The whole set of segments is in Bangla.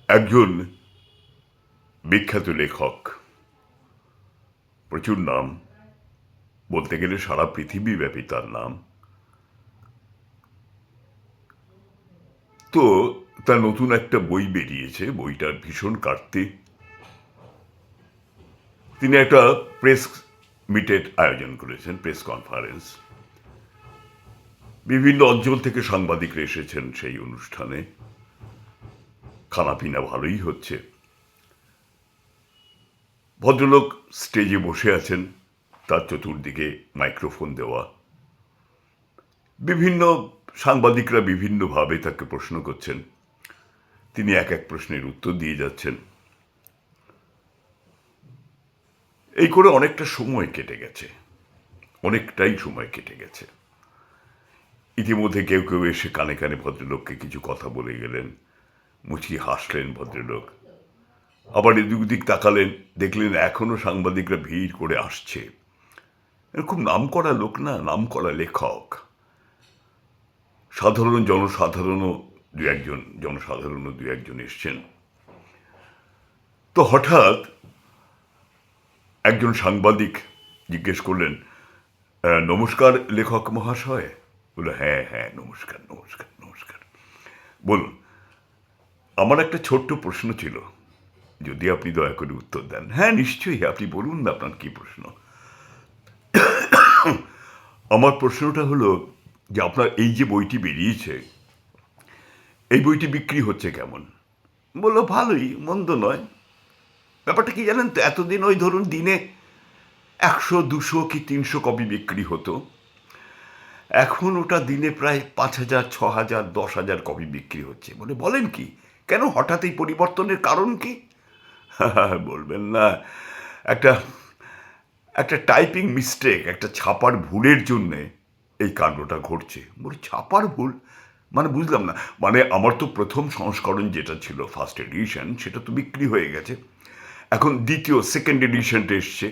একজন বিখ্যাত লেখক, প্রচুর নাম, বলতে গেলে সারা পৃথিবীব্যাপী তার নাম। তো তার নতুন একটা বই বেরিয়েছে, বইটার ভীষণ কাটতি। তিনি একটা প্রেস মিটের আয়োজন করেছেন, প্রেস কনফারেন্স। বিভিন্ন অঞ্চল থেকে সাংবাদিকরা এসেছেন সেই অনুষ্ঠানে। খানাপিনা ভালোই হচ্ছে। ভদ্রলোক স্টেজে বসে আছেন, তার চতুর্দিকে মাইক্রোফোন দেওয়া। বিভিন্ন সাংবাদিকরা বিভিন্নভাবে তাকে প্রশ্ন করছেন, তিনি এক এক প্রশ্নের উত্তর দিয়ে যাচ্ছেন। এই করে অনেকটা সময় কেটে গেছে, অনেকটাই সময় কেটে গেছে। ইতিমধ্যে কেউ কেউ এসে কানে কানে ভদ্রলোককে কিছু কথা বলে গেলেন, মুচকি হাসলেন ভদ্রলোক, আবার এদিক ওদিক তাকালেন, দেখলেন এখনো সাংবাদিকরা ভিড় করে আসছে। খুব নামকরা লোক না, নামকরা লেখক। জনসাধারণও দু একজন এসছেন। তো হঠাৎ একজন সাংবাদিক জিজ্ঞেস করলেন, নমস্কার লেখক মহাশয়। বলল, হ্যাঁ হ্যাঁ, নমস্কার নমস্কার নমস্কার। বলুন, আমার একটা ছোট্ট প্রশ্ন ছিল, যদি আপনি দয়া করে উত্তর দেন। হ্যাঁ নিশ্চয়ই, আপনি বলুন না আপনার কি প্রশ্ন। আমার প্রশ্নটা হলো যে আপনার এই যে বইটি বেরিয়েছে, এই বইটি বিক্রি হচ্ছে কেমন? বললো, ভালোই, মন্দ নয়। ব্যাপারটা কি জানেন তো, এতদিন ওই ধরুন দিনে 100, 200 কি 300 কপি বিক্রি হতো। এখন ওটা দিনে প্রায় 5,000, 6,000, 10,000 কপি বিক্রি হচ্ছে। বলেন কি, কেন হঠাৎ এই পরিবর্তনের কারণ কি? বলবেন না, একটা একটা টাইপিং মিস্টেক, একটা ছাপার ভুলের জন্যে এই কাণ্ডটা ঘটছে। ছাপার ভুল মানে বুঝলাম না। মানে আমার তো প্রথম সংস্করণ যেটা ছিল, ফার্স্ট এডিশন, সেটা তো বিক্রি হয়ে গেছে। এখন সেকেন্ড এডিশনটা এসছে।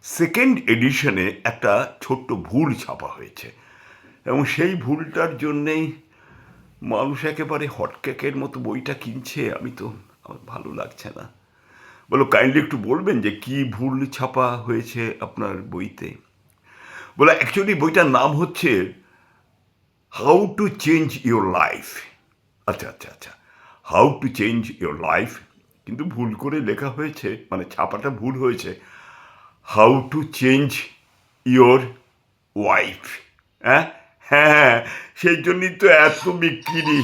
সেকেন্ড এডিশনে একটা ছোট্ট ভুল ছাপা হয়েছে, এবং সেই ভুলটার জন্যেই মানুষ একেবারে হটকেকের মতো বইটা কিনছে। আমার ভালো লাগছে না। কাইন্ডলি একটু বলবেন যে কি ভুল ছাপা হয়েছে আপনার বইতে। অ্যাকচুয়ালি বইটার নাম হচ্ছে how to change your life. আচ্ছা আচ্ছা আচ্ছা, how to change your life, কিন্তু ভুল করে লেখা হয়েছে, মানে ছাপাটা ভুল হয়েছে, how to change your wife. হ্যাঁ হ্যাঁ, সেই জন্যই তো এত বিক্রি।